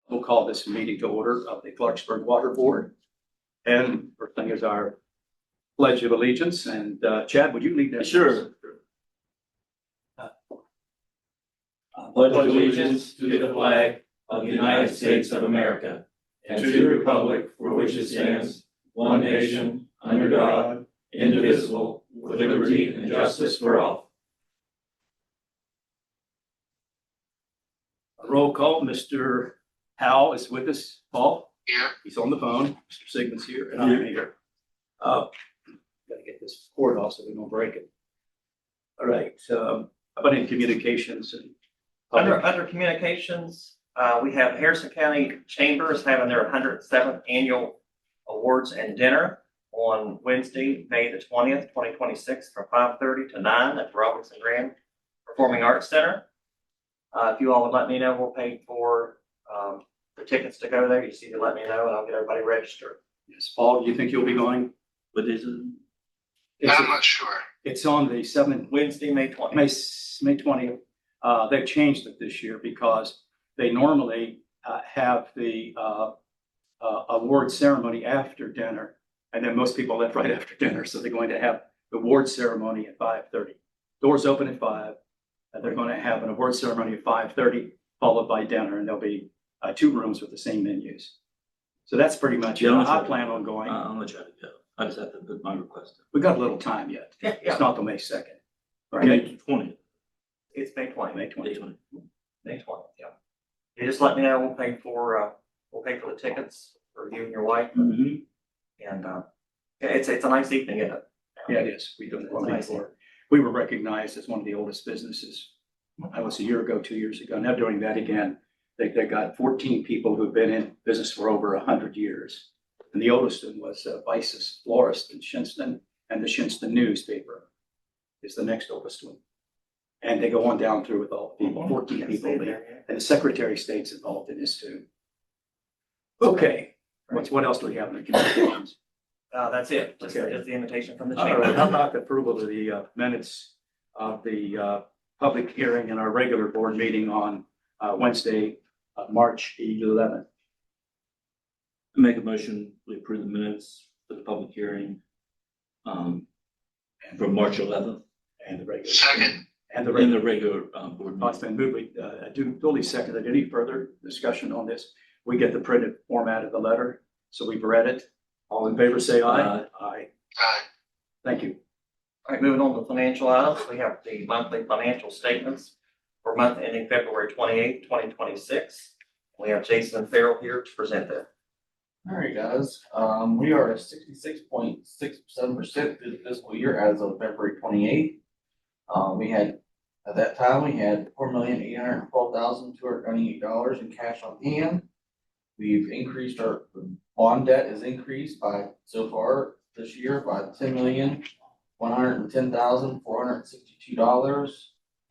We'll call this meeting to order of the Clarksburg Water Board. And first thing is our Pledge of Allegiance. And Chad, would you lead that? Sure. I pledge allegiance to the flag of the United States of America and to the republic for which it stands, one nation, under God, indivisible, with liberty and justice for all. Roll call. Mr. Howell is with us. Paul? Here. He's on the phone. Mr. Sigmund's here, and I'm here. Gotta get this cord off so we don't break it. All right, how about in communications and Under communications, we have Harrison County Chambers having their 107th annual awards and dinner on Wednesday, May the 20th, 2026, from 5:30 to 9 at the Robinson Grand Performing Arts Center. If you all would let me know, we'll pay for the tickets to go there. You see, to let me know, and I'll get everybody registered. yes, Paul, you think you'll be going? What is it? It's, I'm not sure. it's on the 7th, Wednesday, May 20th. May 20th. They've changed it this year because they normally have the award ceremony after dinner. And then most people left right after dinner. So they're going to have the award ceremony at 5:30. Doors open at 5. And they're going to have an award ceremony at 5:30, followed by dinner. And there'll be 2 rooms with the same menus. So that's pretty much it. Yeah, I plan on going. I'm gonna try to go. I just have to put my request in. We've got a little time yet. Yeah. It's not till May 2nd. May 20th. It's May 20th. May 20th. May 20th, yeah. You just let me know, we'll pay for the tickets for you and your wife. Mm-hmm. And yeah, it's a nice evening, isn't it? Yeah, it is. We've done it It's nice. before. We were recognized as one of the oldest businesses. I was a year ago, 2 years ago. Now doing that again. They got 14 people who've been in business for over 100 years. And the oldest one was Vice's Florist in Shinston, and the Shinston newspaper is the next oldest one. And they go on down through with all the people, 14 people there. And the Secretary of State's involved in this too. Okay, what else do we have in the communications? That's it. Just Okay. just the invitation from the All right, chamber. how about the approval of the minutes of the public hearing and our regular board meeting on Wednesday, March 11th? I make a motion, we approve the minutes for the public hearing, from March 11th And the regular. Second. And the in regular. the regular, board Oh, it's meeting. been moved. I do duly seconded. Any further discussion on this? We get the printed format of the letter, so we've read it. All in favor, say aye. Aye. Aye. Aye. Thank you. All right, moving on to financial items, we have the monthly financial statements for month ending February 28th, 2026. We have Jason and Farrell here to present that. All right, guys, we are at 66.67% through the fiscal year as of February 28th. At that time, we had $4,812,298 in cash on hand. We've increased our bond debt has increased by, so far this year, by $10,110,462.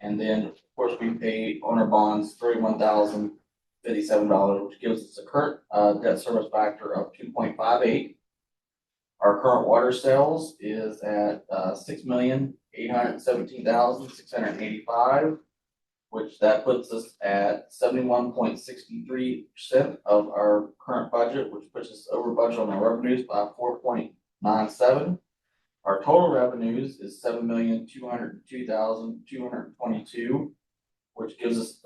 And then, of course, we paid on our bonds $31,057, which gives us a current debt service factor of 2.58. Our current water sales is at $6,817,685, which that puts us at 71.63% of our current budget, which puts us over budget on our revenues by 4.97. Our total revenues is $7,202,222, which gives us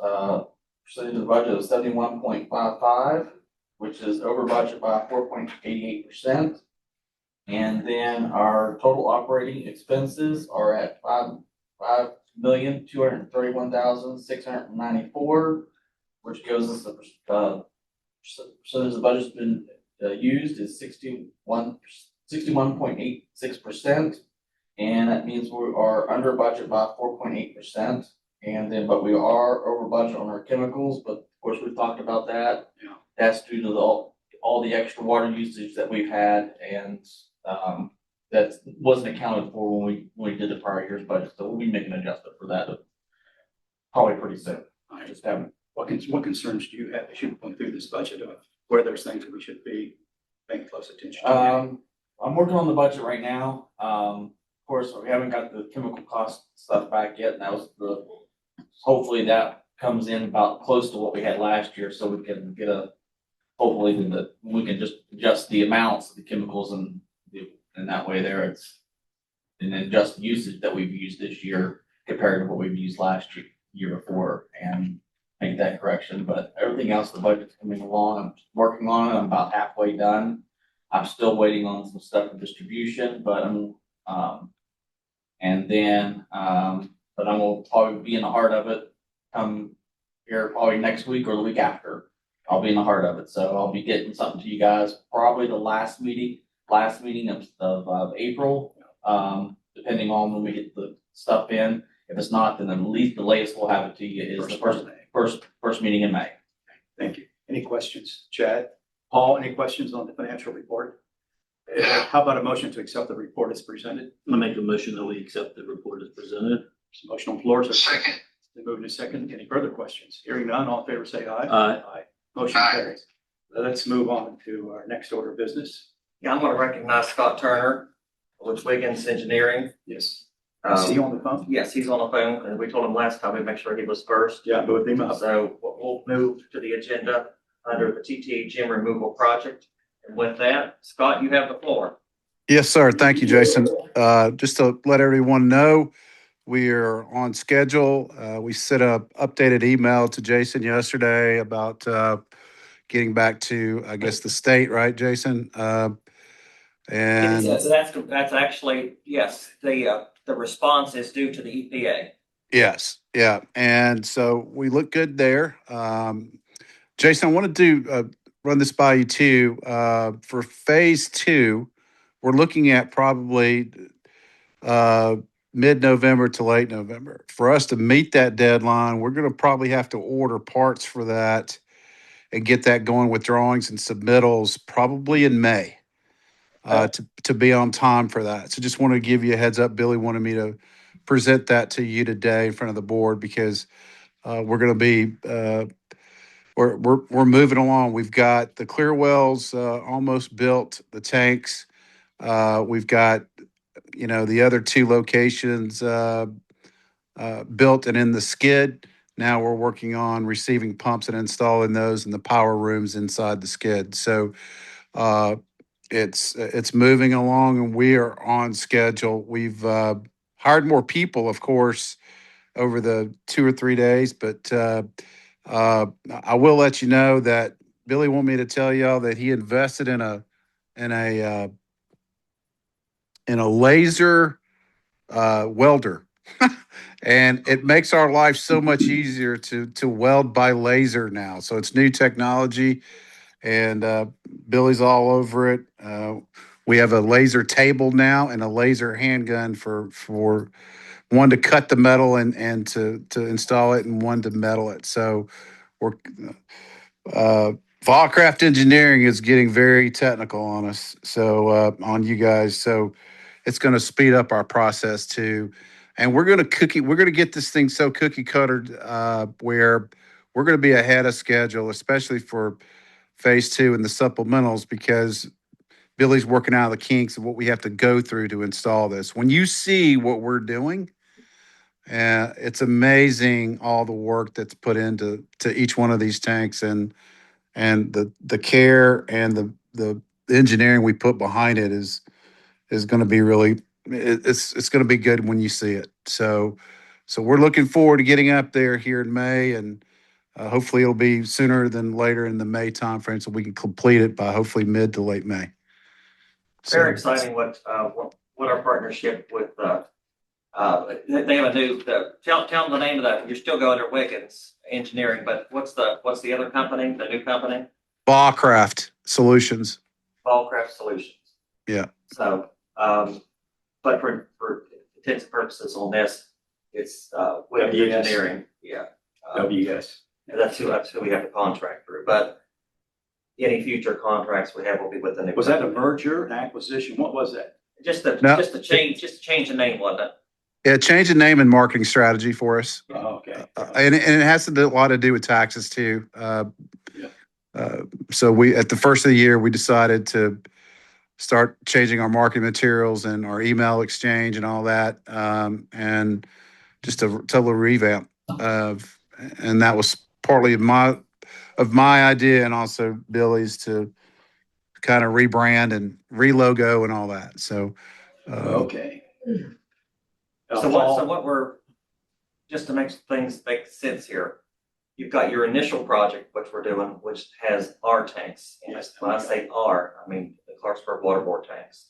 percentage of the budget of 71.55, which is over budget by 4.88%. And then our total operating expenses are at $5,231,694, which gives us the percentage of the budget's been used is 61.86%. And that means we are under budget by 4.8%. And then, but we are over budget on our chemicals, but of course, we've talked about that. Yeah. That's due to all the extra water usage that we've had, and that wasn't accounted for when we did the prior year's budget, so we'll be making an adjustment for that probably pretty soon. I just haven't, what concerns do you have as you're going through this budget of where there's things that we should be paying close attention to? I'm working on the budget right now. Of course, we haven't got the chemical cost stuff back yet, and that was hopefully that comes in about close to what we had last year, so we can get a hopefully we can just adjust the amounts of the chemicals and that way there and then just usage that we've used this year compared to what we've used last year before and make that correction. But everything else, the budget's coming along. I'm working on it. I'm about halfway done. I'm still waiting on some stuff for distribution, but but I'm gonna probably be in the heart of it here probably next week or the week after. I'll be in the heart of it. So I'll be getting something to you guys probably the last meeting of April, depending on when we get the stuff in. If it's not, then at least the latest we'll have it to you is the first meeting in May. Thank you. Any questions? Chad? Paul, any questions on the financial report? How about a motion to accept the report as presented? I make a motion that we accept the report as presented. There's a motion on the floor. Second. Moving to second. Any further questions? Hearing none, all in favor say aye. Aye. Motion carries. Let's move on to our next order of business. Yeah, I'm gonna recognize Scott Turner with Wiggins Engineering. Yes. Is he on the phone? Yes, he's on the phone, and we told him last time we'd make sure he was first. Yeah, move him up. So we'll move to the agenda under the TTA gym removal project. And with that, Scott, you have the floor. Yes, sir. Thank you, Jason. Just to let everyone know, we are on schedule. We sent a updated email to Jason yesterday about getting back to, I guess, the state, right, Jason? And That's actually, yes, the response is due to the EPA. yes, yeah. And so we look good there. Jason, I wanted to run this by you too. For phase 2, we're looking at probably mid-November to late November. For us to meet that deadline, we're going to probably have to order parts for that and get that going with drawings and submittals probably in May to be on time for that. So just wanted to give you a heads up. Billy wanted me to present that to you today in front of the board because we're going to be we're moving along. We've got the clear wells almost built, the tanks. We've got the other 2 locations built and in the skid. Now we're working on receiving pumps and installing those in the power rooms inside the skid. So it's moving along and we are on schedule. We've hired more people, of course, over the 2 or 3 days, but I will let you know that Billy wanted me to tell y'all that he invested in a laser welder. And it makes our life so much easier to weld by laser now. So it's new technology, and Billy's all over it. We have a laser table now and a laser handgun for one to cut the metal and to install it, and one to metal it. So we're Volcraft Engineering is getting very technical on us. So on you guys. So it's going to speed up our process too. And we're going to get this thing so cookie cuttered where we're going to be ahead of schedule, especially for phase 2 and the supplementals, because Billy's working out of the kinks of what we have to go through to install this. When you see what we're doing, it's amazing all the work that's put into each one of these tanks and the care and the engineering we put behind it is going to be really, it's going to be good when you see it. So we're looking forward to getting up there here in May, and hopefully it'll be sooner than later in the May timeframe, so we can complete it by hopefully mid to late May. Very exciting what our partnership with they have a new tell them the name of that. You're still going under Wiggins Engineering, but what's the other company, the new company? Volcraft Solutions. Volcraft Solutions. Yeah. So but for intents and purposes on this, it's Wiggins WS. Engineering. Yeah. WS. And that's who we have to contract through. But any future contracts we have will be with the new. Was that a merger, an acquisition? What was that? Just to change the name, wasn't it? Yeah, change the name and marketing strategy for us. Oh, okay. And it has a lot to do with taxes too. So we, at the first of the year, we decided to start changing our marketing materials and our email exchange and all that, and just a total revamp. And that was partly my of my idea and also Billy's to kind of rebrand and relogo and all that. So, Okay. So what we're, just to make things make sense here, you've got your initial project, which we're doing, which has R tanks. And Yes. when I say R, I mean the Clarksburg Water Board tanks.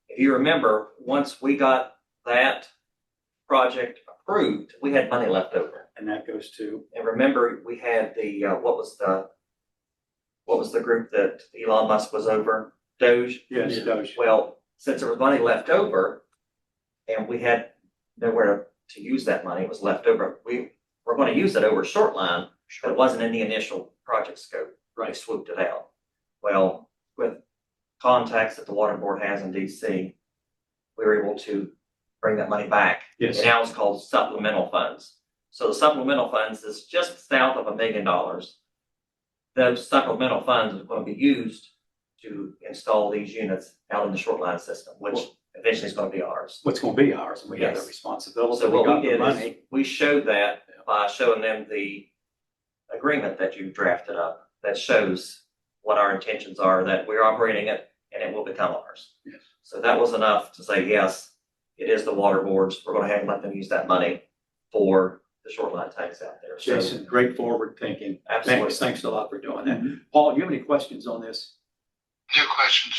If you remember, once we got that project approved, we had money left over. And that goes to, And remember, we had the, what was the group that Elon Musk was over? Doge? yes, Doge. Well, since there was money left over and we had nowhere to use that money, it was left over. We were going to use it over short line, but it wasn't in the initial project scope. They swooped it out. Well, with contacts that the water board has in DC, we were able to bring that money back. Yes. And now it's called supplemental funds. So the supplemental funds is just south of $1 million. Those supplemental funds are going to be used to install these units out in the short line system, which eventually is going to be ours. What's going to be ours, and we have the Yes. responsibility. So what got we the did is money. we showed that by showing them the agreement that you drafted up that shows what our intentions are, that we're operating it and it will become ours. Yes. So that was enough to say, yes, it is the water boards. We're going to have to let them use that money for the short line tanks out there. So Jason, great forward thinking. absolutely. Thanks a lot for doing that. Paul, do you have any questions on this? No questions.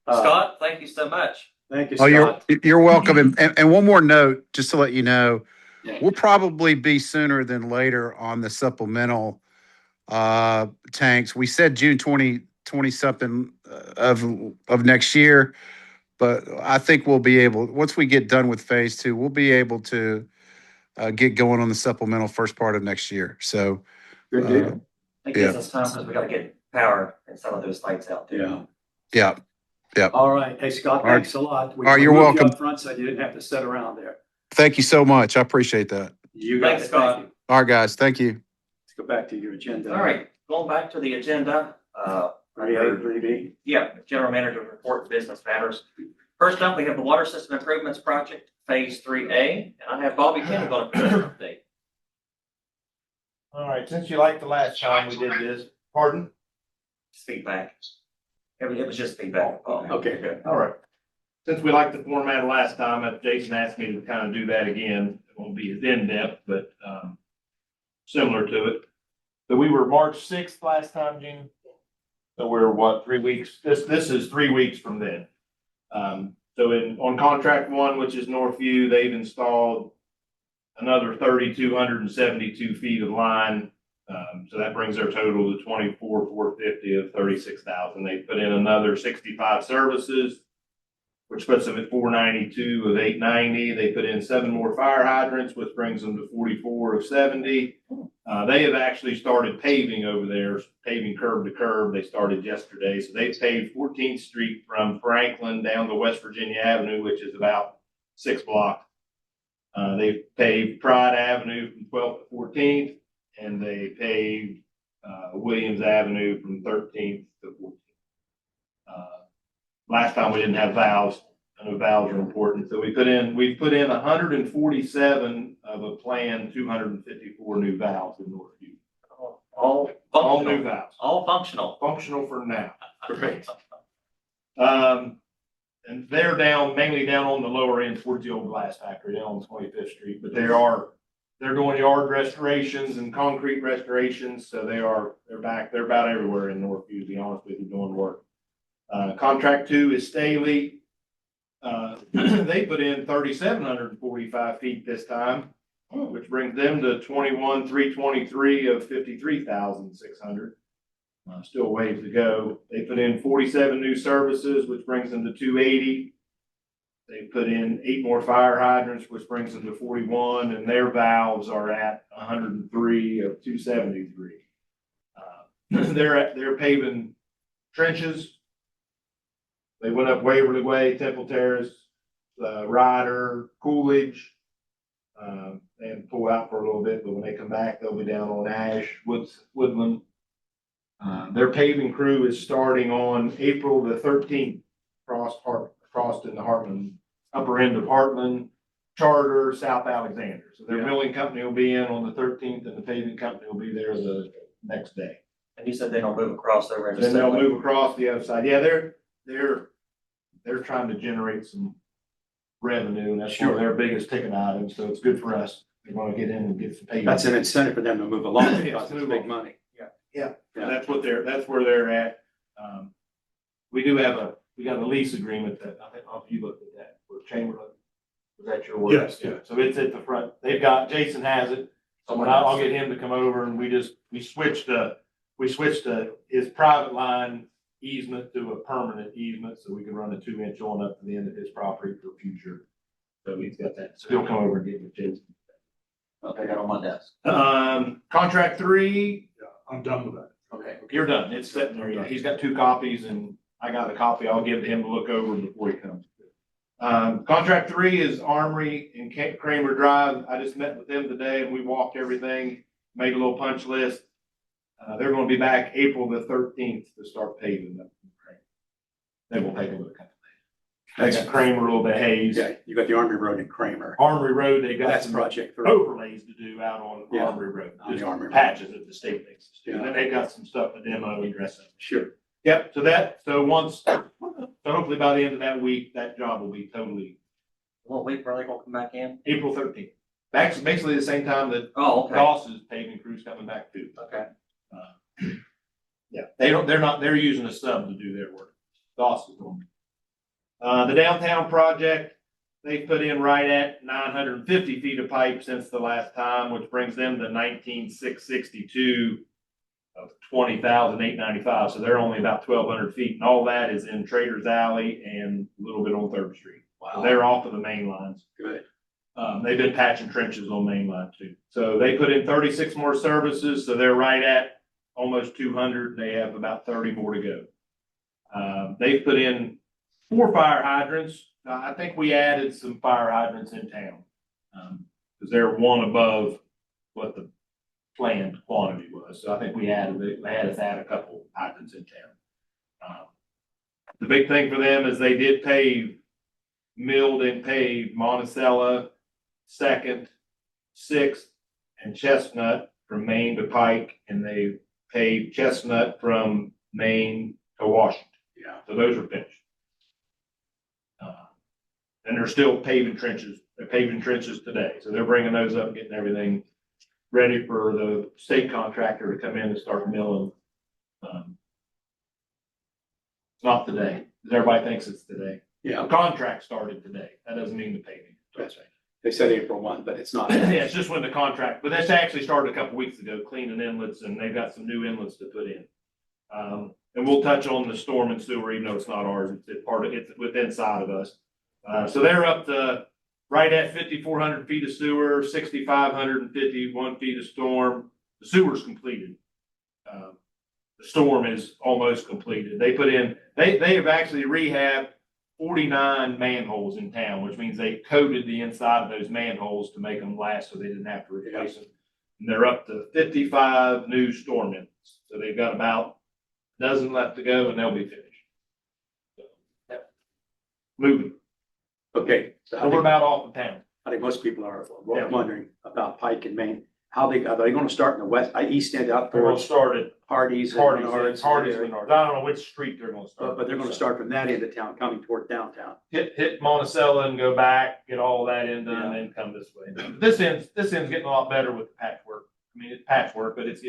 Scott, thank you so much. Thank you, oh, Scott. you're welcome. And one more note, just to let you know, Yeah. we'll probably be sooner than later on the supplemental tanks. We said June 20 something of next year, but I think we'll be able, once we get done with phase 2, we'll be able to get going on the supplemental first part of next year. So, Good deal. It gives us time because we got to get power in some of those sites out there. Yeah. yeah. All right. Hey, Scott, All right. thanks a lot. All right, you're moved you welcome. Up front, so you didn't have to sit around there. Thank you so much. I appreciate that. You got Thanks, it. Scott. Thank you. All right, guys. Thank you. Let's go back to your agenda. All right, going back to the agenda, 3A, 3B. yeah, General Manager report business matters. First up, we have the Water System Improvements Project, Phase 3A, and I have Bobby Kenny going to present an update. All right, since you liked the last time we did this, pardon? Feedback. It was just feedback. Okay, good. All right. Since we liked the format last time, Jason asked me to kind of do that again. It won't be as in-depth, but similar to it. So we were March 6th last time, Gene? So we're what, 3 weeks? This is 3 weeks from then. So on contract 1, which is Northview, they've installed another 3,272 feet of line. So that brings their total to 24,450 of 36,000. They put in another 65 services, which puts them at 492 of 890. They put in 7 more fire hydrants, which brings them to 44 of 70. They have actually started paving over there, paving curb to curb. They started yesterday. So they've paved 14th Street from Franklin down to West Virginia Avenue, which is about 6 blocks. They've paved Pride Avenue from 12th to 14th, and they paved Williams Avenue from 13th to 14th. Last time we didn't have valves. I know valves are important. So we've put in 147 of a planned 254 new valves in Northview. All All new functional. valves. All functional. Functional for now. Great. And they're mainly down on the lower end towards the old glass factory down on 25th Street, but they're doing yard restorations and concrete restorations. So they're about everywhere in Northview, to be honest with you, doing work. Contract 2 is Staley. They put in 3,745 feet this time, which brings them to 21,323 of 53,600. Still ways to go. They put in 47 new services, which brings them to 280. They put in 8 more fire hydrants, which brings them to 41, and their valves are at 103 of 273. They're paving trenches. They went up Waverly Way, Temple Terrace, Ryder, Coolidge. They had to pull out for a little bit, but when they come back, they'll be down on Ash, Woodland. Their paving crew is starting on April the 13th, across in the Hartman, upper end of Hartman, Charter, South Alexander. So their Yeah. milling company will be in on the 13th and the paving company will be there the next day. And you said they don't move across over into. Then they'll move across the other side. Yeah, they're trying to generate some revenue, and that's one of their biggest ticket items, so it's good for us. They want to get in and get some paving. That's an incentive for them to move along Yes, because it's move big on. money. Yeah, Yeah. that's where they're at. We do have we got a lease agreement that, I think, you looked at that, for Chamberlain. Was that your word? Yes. Yeah, so it's at the front. Jason has it. So when I'll get him to come over and we switched his private line easement to a permanent easement so we can run a 2-inch on up to the end of his property for future. So he's got that. So he'll come over and get with Jason. Okay, got on my desk. Contract 3, I'm done with that. okay, you're done. It's sitting there. Yeah, he's got 2 copies and I got a copy. I'll give him to look over before he comes. Contract 3 is Armory and Kramer Drive. I just met with them today and we walked everything, made a little punch list. They're going to be back April the 13th to start paving them. They will take a look at it. They got Kramer, a little bit Hayes. Yeah, you got the Army Road in Kramer. Armory Road, they got That's some project 3. overlays to do out on Yeah, Armory Road. on the Just Armory Road. patches that the state makes us do. Yeah. And then they've got some stuff to demo and dress up. Sure. Yep, so hopefully by the end of that week, that job will be totally What week are they gonna come back in? April 13th. Basically the same time that Oh, okay, Doss's paving crew's coming back too. okay. Yeah, they're using a sub to do their work. Doss is doing it. The downtown project, they put in right at 950 feet of pipe since the last time, which brings them to 19,662 of 20,895. So they're only about 1,200 feet, and all that is in Traders Alley and a little bit on Third Street. So they're off of the main lines. Good. They've been patching trenches on main line too. So they put in 36 more services, so they're right at almost 200. They have about 30 more to go. They've put in 4 fire hydrants. I think we added some fire hydrants in town, because they're one above what the planned quantity was. So I think they had us add a couple hydrants in town. The big thing for them is they did milled and paved Monticello, 2nd, 6th, and Chestnut from Maine to Pike, and they paved Chestnut from Maine to Washington. Yeah. So those are finished. And they're still paving trenches. They're paving trenches today. So they're bringing those up, getting everything ready for the state contractor to come in and start milling. It's not today, because everybody thinks it's today. Yeah, The contract started today. That doesn't mean the paving. that's right. They said April 1, but it's not. Yeah, it's just when the contract, but that's actually started a couple weeks ago, cleaning inlets, and they've got some new inlets to put in. And we'll touch on the storm and sewer, even though it's not ours, it's within side of us. So they're up to right at 5,400 feet of sewer, 6,551 feet of storm. The sewer's completed. The storm is almost completed. They have actually rehabbed 49 manholes in town, which means they coated the inside of those manholes to make them last so they didn't have to replace them. And they're up to 55 new storm inlets. So they've got about a dozen left to go and they'll be finished. So, yeah. Moving. Okay. So So we're about off of town. I think most people are Yeah. wondering about Pike and Maine. Are they going to start in the west, east end out They're going to towards start at Hardee's and Hardee's Menards? and Menards. I don't know which street they're going to start. But they're going to start from that end of town, coming toward downtown. Hit Monticello and go back, get all that in done, and then come this way. This end's getting a lot better with the patchwork. I mean, it's patchwork, but it's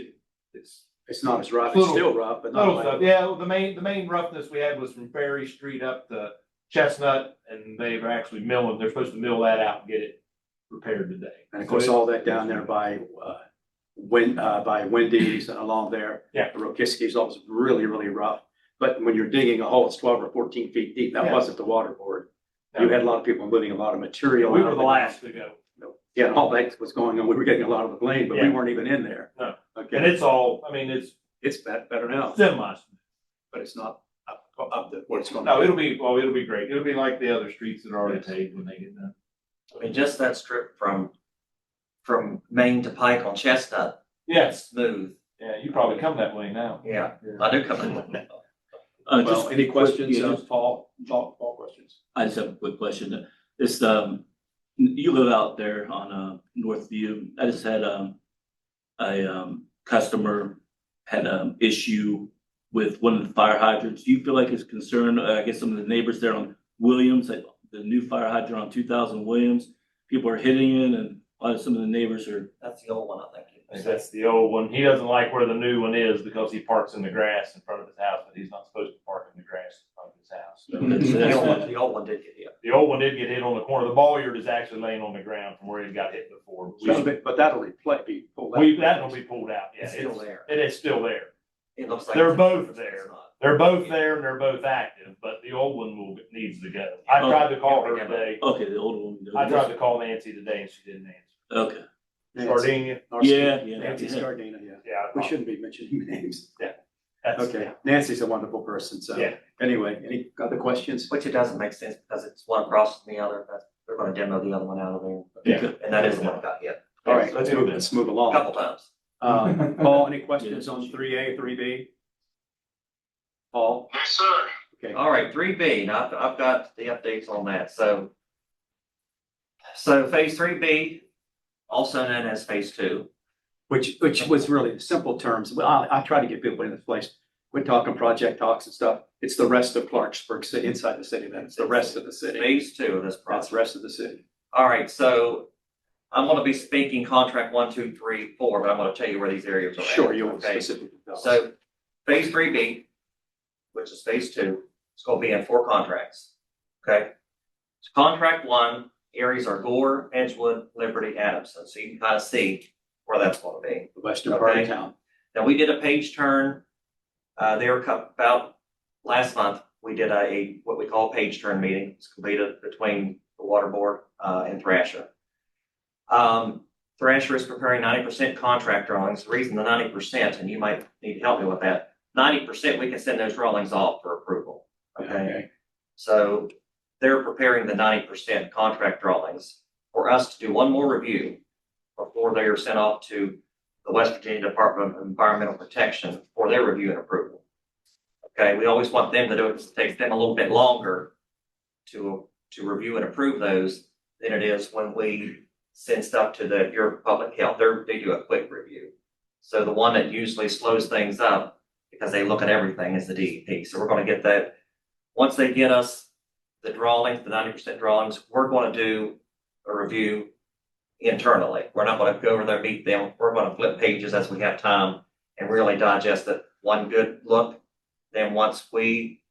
It's not as rough. It's Little- still rough, but not little like. stuff. Yeah, well, the main roughness we had was from Ferry Street up to Chestnut, and they're actually milling. They're supposed to mill that out and get it repaired today. And of course, all that down there by Wendy's and along there. Yeah. The Rokiski's, all was really, really rough. But when you're digging a hole, it's 12 or 14 feet deep. That Yeah. wasn't the water board. You had a lot of people moving a lot of material. We out were of the last to go. Yeah, and all that was going on. We were getting a lot of the blame, but we Yeah. weren't even in there. No. Okay. And it's all, I mean, it's It's better now, semi. but it's not up to what it's going to No, be. it'll be great. It'll be like the other streets that are already paved when they get done. I mean, just that strip from Maine to Pike on Chestnut, Yes. smooth. Yeah, you probably come that way now. Yeah, I do come in now. Well, any questions, yeah, Paul? Paul questions? I just have a quick question. This, You live out there on Northview. I just had a customer had an issue with one of the fire hydrants. Do you feel like it's concerned? I guess some of the neighbors there on Williams, like the new fire hydrant on 2000 Williams, people are hitting it, and a lot of some of the neighbors are. That's the old one, I think. I think that's the old one. He doesn't like where the new one is because he parks in the grass in front of his house, but he's not supposed to park in the grass in front of his house. So The old one did get hit. the old one did get hit on the corner. The ball yard is actually laying on the ground from where it got hit before. But that'll be pulled out. That'll be pulled out. Yeah, It's still there. It is still there. It looks like. They're both there. It's not. They're both there and they're both active, but the old one needs to go. I tried to call her today. Okay, the older one. I tried to call Nancy today and she didn't answer. Okay. Sardina? Yeah. Nancy Scardina, yeah. Yeah. We shouldn't be mentioning names. That's, Okay, Nancy's a wonderful person, so. Yeah. Anyway, any other questions? Which it doesn't make sense because it's one across from the other, but they're gonna demo the other one out of there. Yeah. And that is the one that got hit All right, let's move it. let's move a along. couple times. Paul, any questions on 3A, 3B? Paul? Yes, sir. Okay, All right, 3B, now I've got the updates on that, so. So phase 3B, also known as phase 2. which was really simple terms. Well, I try to get people in this place. We're talking project talks and stuff. It's the rest of Clarksburg City, inside the city, then it's the rest of the city. Phase 2 of this That's project. the rest of the city. All right, so I'm gonna be speaking contract 1, 2, 3, 4, but I'm gonna tell you where these areas are at. Sure, you'll Okay, specifically tell us. so phase 3B, which is phase 2, it's gonna be in 4 contracts. Okay? So contract 1, areas are Gore, Edgewood, Liberty, Adamson, so you can kind of see where that's gonna be. The western part of Okay. town. Now, we did a page turn, there about last month, we did what we call a page turn meeting. It's completed between the water board, and Thrasher. Thrasher is preparing 90% contract drawings. The reason the 90%, and you might need to help me with that, 90%, we can send those drawings off for approval. Okay? So they're preparing the 90% contract drawings for us to do one more review before they are sent off to the West Virginia Department of Environmental Protection for their review and approval. Okay, we always want them to do it. It takes them a little bit longer to review and approve those than it is when we send stuff to the Bureau of Public Health. They do a quick review. So the one that usually slows things up because they look at everything is the DEP. So we're going to get that. Once they get us the drawings, the 90% drawings, we're going to do a review internally. We're not going to go over there, meet them. We're going to flip pages as we have time and really digest it. One good look. Then once we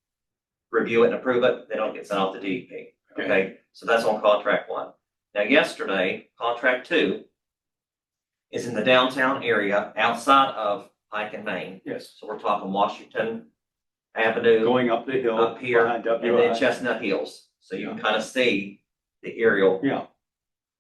review it and approve it, then it'll get sent off to DEP. Okay, so that's on contract 1. Now, yesterday, contract 2 is in the downtown area outside of Pike and Main. Yes, So we're talking Washington Avenue, going up the hill. up here, behind and then WI. Chestnut Hills. So you can kind of see the aerial Yeah,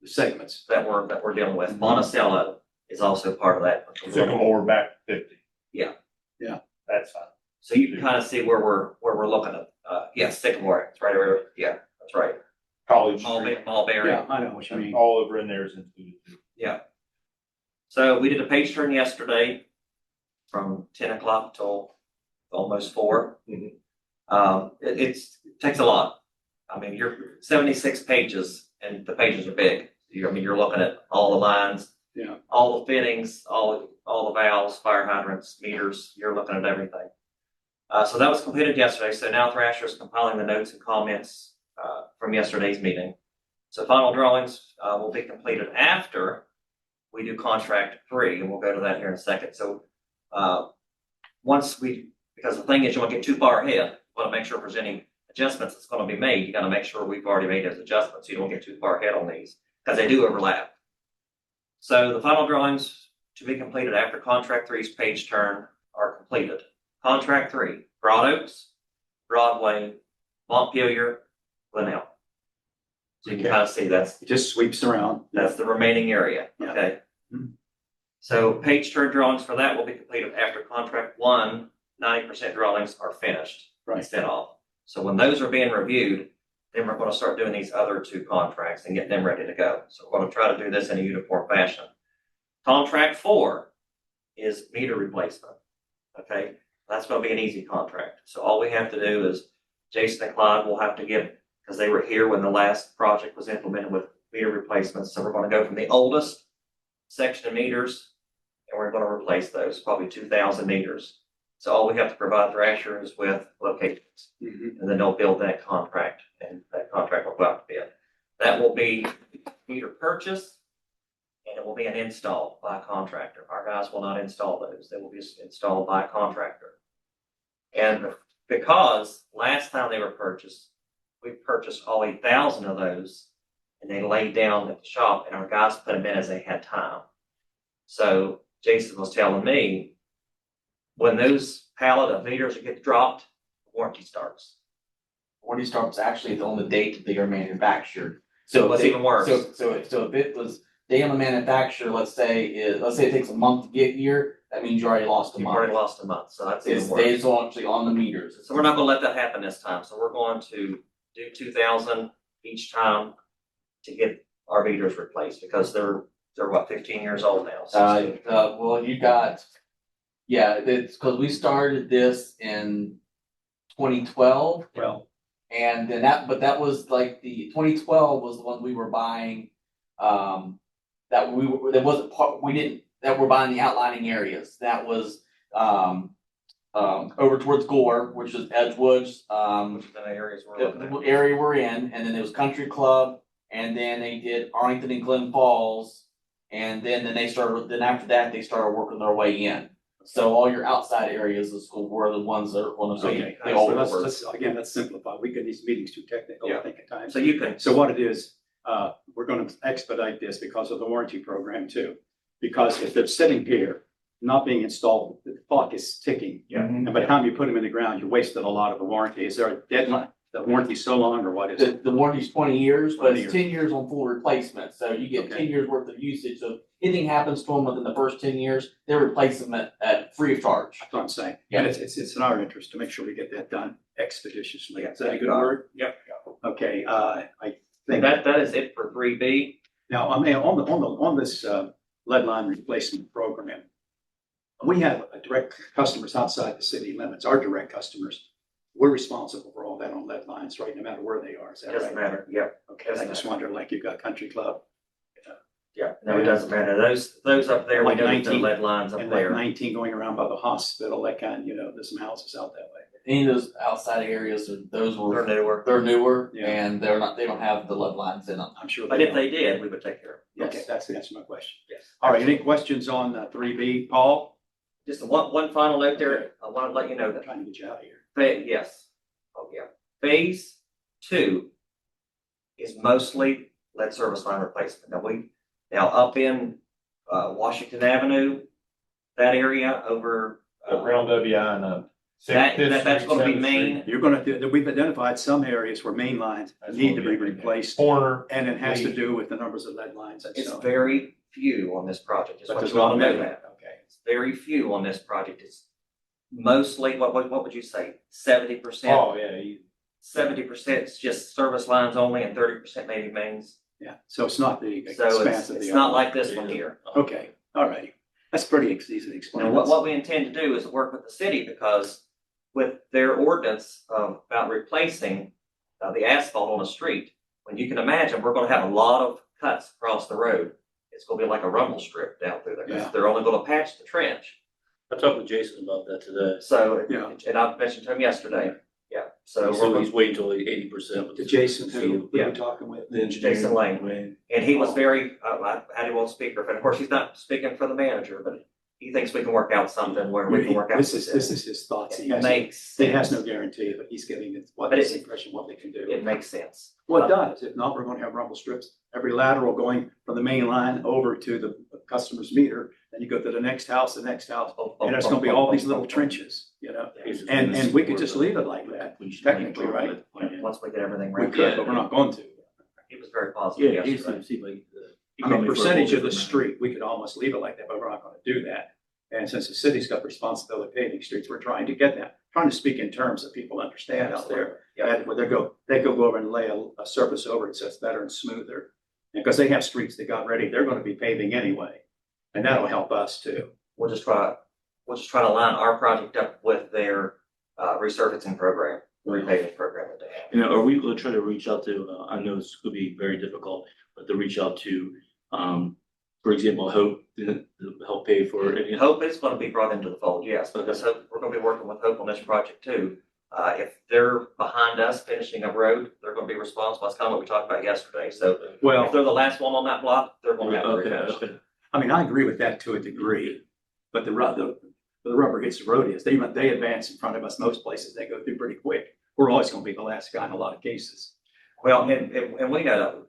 the segments. that we're dealing with. Monticello is also part of that. Sycamore back to 50. Yeah. Yeah. That's fine. So you can kind of see where we're looking at. Yes, Sycamore. It's right over. Yeah, that's right. College Street, Mulberry. Yeah, I know what you mean. all over in there is included too. Yeah. So we did a page turn yesterday from 10 o'clock till almost 4. Mhm. It takes a lot. I mean, you're 76 pages and the pages are big. You're looking at all the lines. Yeah. All the fittings, all the valves, fire hydrants, meters, you're looking at everything. So that was completed yesterday. So now Thrasher is compiling the notes and comments from yesterday's meeting. So final drawings will be completed after we do contract 3, and we'll go to that here in a second. So because the thing is, you want to get too far ahead, you want to make sure if there's any adjustments that's going to be made, you got to make sure we've already made those adjustments. So you don't get too far ahead on these because they do overlap. So the final drawings to be completed after contract 3's page turn are completed. Contract 3, Broad Oaks, Broadway, Montpelier, Gwinnell. So you can kind of see It just sweeps around. that's the remaining area, Yeah. okay? Mhm. So page turn drawings for that will be completed after contract 1, 90% drawings are finished and Right. sent off. So when those are being reviewed, then we're going to start doing these other 2 contracts and get them ready to go. So we're going to try to do this in a uniform fashion. Contract 4 is meter replacement, okay? That's going to be an easy contract. So all we have to do is Jason and Clyde will have to get, because they were here when the last project was implemented with meter replacements. So we're gonna go from the oldest section of meters, and we're gonna replace those, probably 2,000 meters. So all we have to provide Thrasher is with locations, Mhm. and then they'll build that contract, and that contract will go out to bid. That will be meter purchase, and it will be an install by a contractor. Our guys will not install those. They will be installed by a contractor. And because last time they were purchased, we purchased all 8,000 of those, and they laid down at the shop, and our guys put them in as they had time. So Jason was telling me, when those pallet of meters get dropped, warranty starts. Warranty starts actually on the date that they are manufactured. So What's they- even worse? So if it was day on the manufacturer, let's say it takes a month to get here, that means you already lost a You've month. already lost a month, so that's It's even worse. days actually on the meters. So we're not gonna let that happen this time. So we're going to do 2,000 each time to get our meters replaced, because they're what, 15 years old now? 16. Well, you got, yeah, it's because we started this in 2012. Well, And then that was like the 2012 was the one we were buying, that that wasn't part, that we're buying the outlining areas. That was, over towards Gore, which is Edgewood's, Which is the areas we're looking the at. area we're in, and then there was Country Club, and then they did Arlington and Glen Falls, and then after that, they started working their way in. So all your outside areas of school were the ones that are going to be okay, the so older let's, again, let's simplify. We get these meetings too technical, I Yeah. think, at times. So you can, So what it is, we're gonna expedite this because of the warranty program too. Because if they're sitting here, not being installed, the clock is ticking. Yeah. And by the time you put them in the ground, you wasted a lot of the warranty. Is there a deadline? The warranty's so long, or what is it? The warranty's 20 years, but 20 it's 10 years on full replacement, so you get Okay. 10 years worth of usage, so if anything happens to them within the first 10 years, they replace them at free of charge. That's what I'm saying. Yeah. And it's in our interest to make sure we get that done expeditiously. Yeah, Is that a good got it. word? Yep. Okay, I think. that is it for 3B. Now, on this lead line replacement program, we have direct customers outside the city limits, our direct customers. We're responsible for all that on lead lines, right, no matter where they are, is that Doesn't right? matter. Yep. Okay, I just wonder, like you've got Country Club Yeah. No, it doesn't matter. Those up there, we Like know that the 19 lead lines up and like there. 19 going around by the hospital, that kind, there's some houses out that way. Any of those outside areas, those They're were, newer. they're newer, Yeah. and they don't have the lead lines in them. I'm sure. But if they did, we would take care of it. Okay, that's the answer to my question. Yes. All right, any questions on 3B, Paul? Just one final note there. I want to let you know I'm that trying to get you out of here. Yes. Oh, yeah. Phase 2 is mostly lead service line replacement. Now up in Washington Avenue, that area over, Around WI and, that's gonna be 7th main. Street. You're gonna, we've identified some areas where main lines That's need to gonna be replaced, Corner. and it has to do with the numbers of lead lines and It's so on. very few on this project. Just But want there's you all to not know many. that. Okay. It's very few on this project. It's mostly, what would you say? 70%? Oh, yeah, you. 70% is just service lines only, and 30% maybe mains. Yeah, so it's not the So expanse of the. it's not like this one here. Okay, all righty. That's pretty easy to explain. And what we intend to do is work with the city, because with their ordinance about replacing the asphalt on a street, when you can imagine, we're gonna have a lot of cuts across the road. It's gonna be like a rumble strip down through there, Yeah. because they're only gonna patch the trench. I talked with Jason about that today. So, Yeah. and I mentioned to him yesterday, yeah, so He said we're, he's waiting until 80%. To Jason, who we Yeah. were talking with. The engineer. Jason Lane. And he was very, I had him on speaker, but of course, he's not speaking for the manager, but he thinks we can work out something where we can work out. This is his thoughts. He It has, makes he has no sense. guarantee, but he's getting But his it- impression what they can do. It makes sense. Well, it does. If not, we're gonna have rumble strips, every lateral going from the main line over to the customer's meter. Then you go to the next house, and there's gonna be all these little trenches, and we could just leave it like that, technically, right? Once we get everything We ready. could, but we're not going to. He was very positive Yeah, he yesterday. seemed like. I mean, percentage of the street, we could almost leave it like that, but we're not gonna do that. And since the city's got responsibility paving streets, we're trying to get that, trying to speak in terms that people understand out there. Yeah. That where they go over and lay a surface over it so it's better and smoother. Because they have streets that got ready, they're gonna be paving anyway. And that'll help us too. We'll just try to line our project up with their resurfacing program, repaving program that they have. Are we gonna try to reach out to, I know it's gonna be very difficult, but to reach out to, for example, Hope, to help pay for any. Hope is gonna be brought into the fold, yes, because Hope, we're gonna be working with Hope on this project too. If they're behind us finishing a road, they're gonna be responsible. That's kind of what we talked about yesterday. So if Well, they're the last one on that block, they're gonna have to Okay, finish. okay. I mean, I agree with that to a degree, but the rubber hits the road is, they advance in front of us most places, they go through pretty quick. We're always gonna be the last guy in a lot of cases. Well, and we know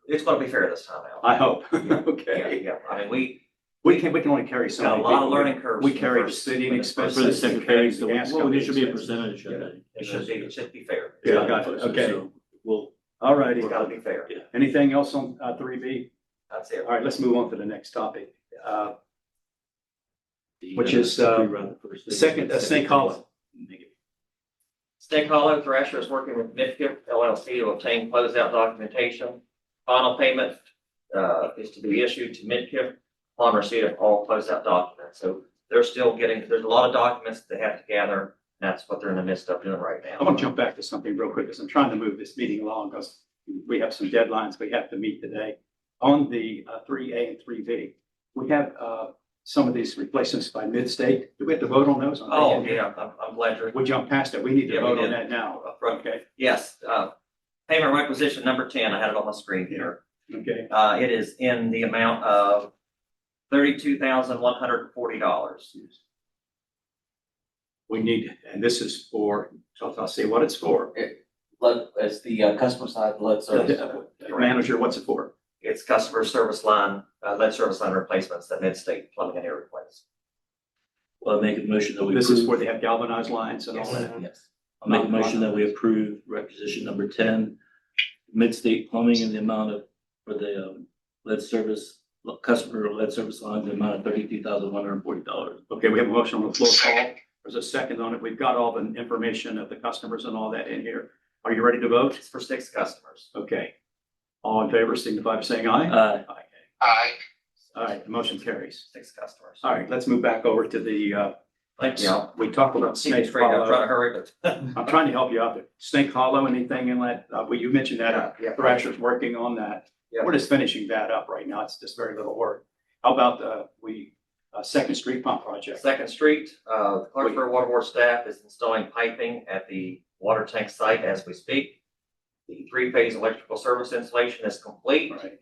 it's gonna be fair this time out. I hope, Yeah, okay. yeah. I mean, We can only carry so got a many lot of people. learning curves. We for the carry the first- city for the expenses. For the first- secretary, so gas well, there should be a company percentage of Yeah, that. it should be fair. Yeah, I got it. Okay. So we'll, All righty. It's gotta be fair. Yeah. Anything else on 3B? That's it. All right, let's move on to the next topic. the, Which is, The second, Snake Hollow. Snake Hollow Thrasher is working with Midkiff LLC to obtain closeout documentation. Final payment is to be issued to Midkiff upon receipt of all closeout documents. So they're still there's a lot of documents they have to gather. And that's what they're in the midst of doing right now. I want to jump back to something real quick because I'm trying to move this meeting along because we have some deadlines we have to meet today. On the 3A and 3B, we have some of these replacements by mid-state. Do we have to vote on those? Oh, yeah, I'm glad you're. We jumped past it. We need to Yeah, we vote on did. that now. Okay, Yes, payment requisition number 10, I had it on my screen here. okay. It is in the amount of $32,140. We need, and this is for, so I'll say what it's for. It's the customer side lead service. Manager, what's it for? It's customer service line, lead service line replacements that Mid-State Plumbing and Air replace. Well, I make a motion that we This is where approve, they have galvanized lines and all that. Yes. I'll make a motion that we approve requisition number 10, Mid-State Plumbing in the amount of, for the lead service, customer lead service lines, the amount of $32,140. Okay, we have a motion on the floor, Paul. There's a second on it. We've got all the information of the customers and all that in here. Are you ready to vote? It's for 6 customers. Okay. All in favor, signify by saying aye. Aye. Aye. All right, the motion carries. 6 customers. All right, let's move back over to the, Thank you. we talked about Keep it Snake straight, I'm trying to Hollow. hurry, but. I'm trying to help you out there. Snake Hollow, anything in that, well, you mentioned that, Yeah. Thrasher's working on that. Yeah. We're just finishing that up right now. It's just very little work. How about Second Street Pump Project? Second Street, the Clarksburg Water Board staff is installing piping at the water tank site as we speak. The 3-phase electrical service installation is complete, Right.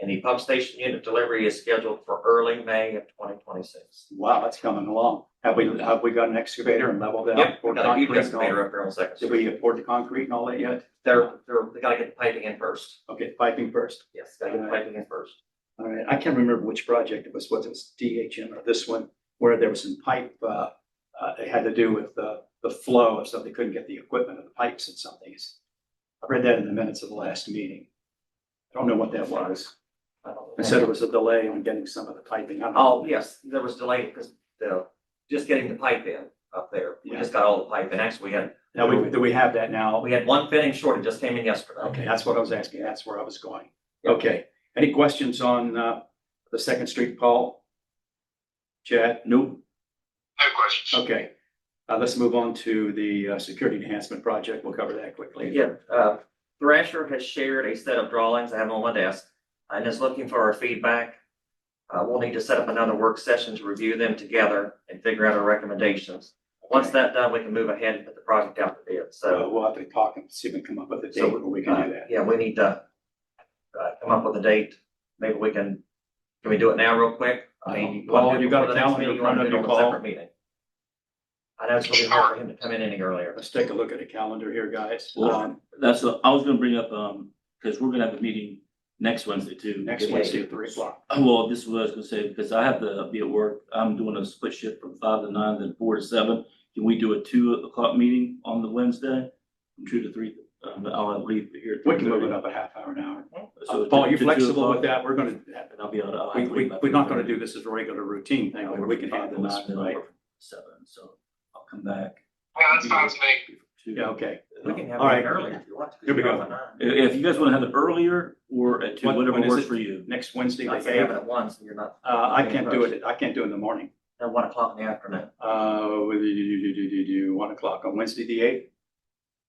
and the pump station unit delivery is scheduled for early May of 2026. Wow, that's coming along. Have we got an excavator and leveled out? Yep, we poured got a huge concrete and all? excavator up there on Second Did Street. we pour the concrete and all that yet? They gotta get the piping in first. Okay, piping first. Yes, gotta get the piping in first. All right, I can't remember which project it was, whether it was DHM or this one, where there was some pipe, it had to do with the flow of something, they couldn't get the equipment of the pipes and something. I read that in the minutes of the last meeting. I don't know what that was. I don't know. They said it was a delay on getting some of the piping. I don't know. Oh, yes, there was delay because just getting the pipe in up there. We Yeah. just got all the pipe in. Actually, Now, do we have that now? we had one fitting short. It just came in yesterday. Okay, that's what I was asking. That's where I was going. Yep. Okay, any questions on the Second Street, Paul? Chad? Nope. No questions. Okay, let's move on to the security enhancement project. We'll cover that quickly. Yeah, Thrasher has shared a set of drawings I have on my desk and is looking for our feedback. We'll need to set up another work session to review them together and figure out our recommendations. Once that's done, we can move ahead and put the project out to bid. So So, we'll have to talk and see if we can come up with a date where we can do that. yeah, we need to come up with a date. Maybe can we do it now real quick? I mean, Paul, wanna do it you got a before the next calendar meeting, in you wanna front of do it you, on a Paul? separate meeting? I know it's gonna be hard for him to come in any earlier. Let's take a look at the calendar here, guys. Well, that's what I was gonna bring up, because we're gonna have a meeting next Wednesday too. Next Wednesday at 3:00. Well, this is what I was gonna say, because I have to be at work. I'm doing a split shift from 5 to 9, then 4 to 7. Can we do a 2:00 meeting on the Wednesday? From 2 to 3, I'll leave here at We can move it 3:30. up a half hour, an hour. So Paul, to you 2 flexible with o'clock, that? We're gonna, And I'll be out. I'll have to leave by we're not gonna 3:30. do this as a regular routine thing, but we can handle that, right? 7, so I'll come back. Yeah, that's fine with me. Yeah, okay. We can have All right. it earlier if you want. Here we go. If you guys wanna have it earlier or at 2, When whatever is works it? for you. Next Wednesday, I'd the say have it 8th. at once, and you're not. I can't do it. I can't do it in the morning. At 1 o'clock in the afternoon. 1 o'clock on Wednesday, the 8th.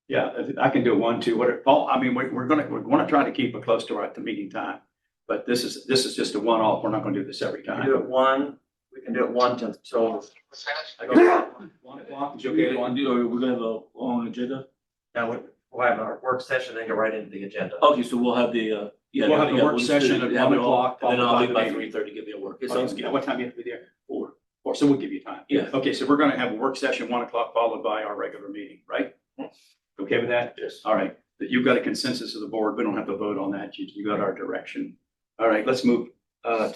Yeah, I can do one, two, whatever. Paul, I mean, we're gonna try to keep it close to the meeting time. But this is just a one-off. We're not gonna do this every We can time. do it one, we can do it one till. 1 o'clock, is you okay? We're gonna have a long agenda. Now, we'll have our work session and go right into the agenda. Okay, so we'll have the, yeah. We'll have the work just session do- at have 1 it all, o'clock, And then followed I'll by leave by the- 3:30, give me a work. It sounds good. What time you have to be there? 4. So we'll give you time. Yeah. Okay, so we're gonna have a work session, 1 o'clock, followed by our regular meeting, right? Okay with that? Yes. All right, you've got a consensus of the board. We don't have to vote on that. You got our direction. All right, let's move that's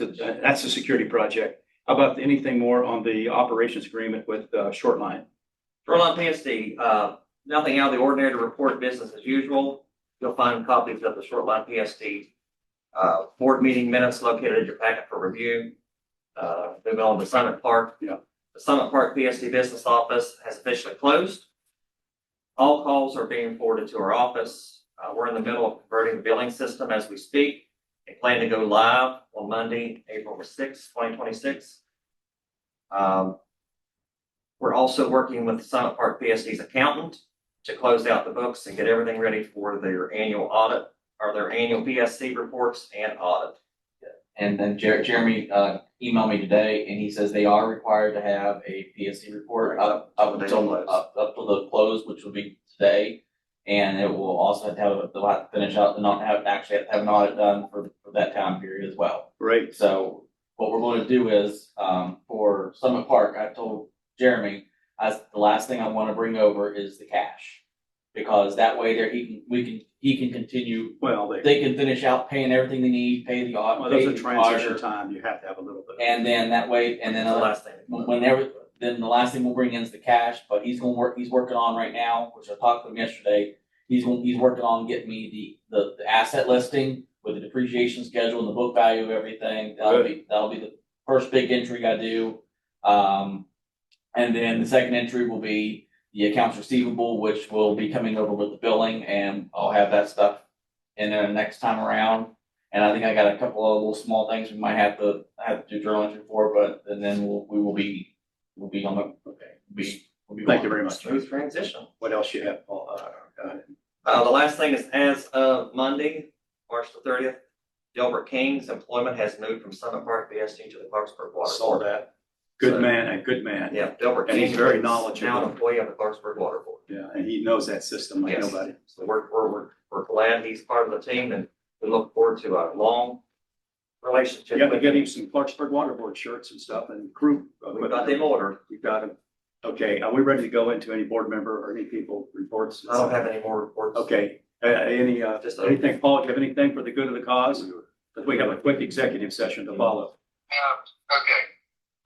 the security project. How about anything more on the operations agreement with Shortline? Shoreline PSD, nothing out of the ordinary to report, business as usual. You'll find copies of the Shoreline PSD board meeting minutes located in your packet for review. Moving on to Summit Park. Yeah. The Summit Park PSD business office has officially closed. All calls are being forwarded to our office. We're in the middle of converting the billing system as we speak. We plan to go live on Monday, April 6th, 2026. We're also working with Summit Park PSD's accountant to close out the books and get everything ready for their annual audit or their annual PSC reports and audit. And then Jeremy, emailed me today and he says they are required to have a PSC report up until the close, which will be today. And it will also have to have, they'll have to finish out, not have, actually have to have an audit done for that time period as well. Great. So what we're going to do is, for Summit Park, I told Jeremy, the last thing I want to bring over is the cash. Because that way there, he can continue, Well, they can finish out paying everything they need, pay the audit. well, there's a transition time. You have to have a little bit. And then that way, and then That's the last thing. then the last thing we'll bring in is the cash, but he's working on right now, which I talked to him yesterday. He's working on getting me the asset listing with the depreciation schedule and the book value of everything. That'll be the first big entry I do. And then the second entry will be the accounts receivable, which will be coming over with the billing, and I'll have that stuff in there next time around. And I think I got a couple of little small things we might have to do journal entry for, but and then we'll be on the, Okay. we'll be Thank you very much. Smooth transition. What else you have, Paul? The last thing is, as of Monday, March the 30th, Delbert King's employment has moved from Summit Park BSD to the Clarksburg Water Saw Board. that. Good So- man, a good man. Yeah, Delbert And King. he's very is knowledgeable. Now an employee of the Clarksburg Water Board. Yeah, and he knows that system like Yes. nobody. So we're glad he's part of the team, and we look forward to a long relationship. You got to with get him. him some Clarksburg Water Board shirts and stuff and crew. We've got them ordered. We've got him. Okay, are we ready to go into any board member or any people reports? I don't have any more reports. Okay, Just anything, Paul, do you have anything for the good of the cause? Because we have a quick executive session to follow. Okay.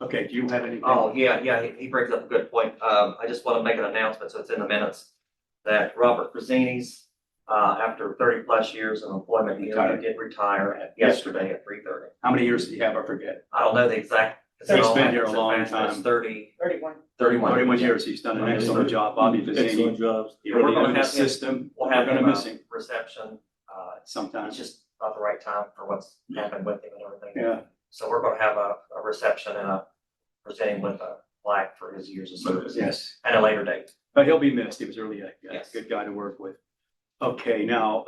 Okay, do you have anything? Oh, yeah, he brings up a good point. I just want to make an announcement, so it's in the minutes, that Robert Frazini's, after 30+ years of employment, he did retire yesterday at 3:30. How many years did he have? I forget. I don't know the exact. He's been here a it's long fast, but it's time. 31. 31 years. He's done an excellent job. Bobby Vizzini. Excellent jobs. He We're really gonna knew the have him- system. We'll We're have gonna him miss him reception. It's sometimes. just not the right time for what's happened with him and everything. Yeah, So we're gonna have a reception and presenting with a plaque for his years of service. yes. At a later date. But he'll be missed. He was really a Yes. good guy to work with. Okay, now,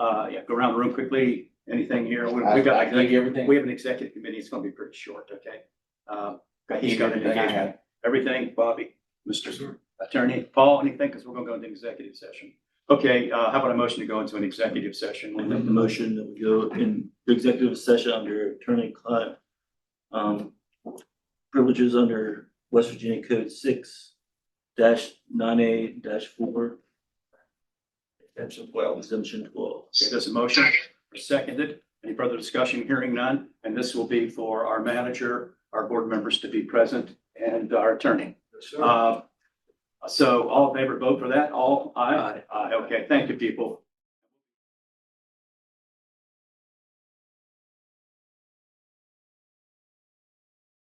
go around the room quickly. Anything here? We I got, gave you everything. we have an executive committee. It's gonna be pretty short, okay? He's got an Everything I engagement. had. Everything, Bobby, Mr. Attorney, Paul, anything? Because we're gonna go into executive session. Okay, how about a motion to go into an executive session? I make the motion that we go in executive session under attorney-client privileges under West Virginia Code 6-9A-4, Exemption 12. exemption 12. Okay, there's a motion, seconded. Any further discussion? Hearing none. And this will be for our manager, our board members to be present, and our attorney. So all in favor, vote for that? All aye? Aye. Okay, thank you, people.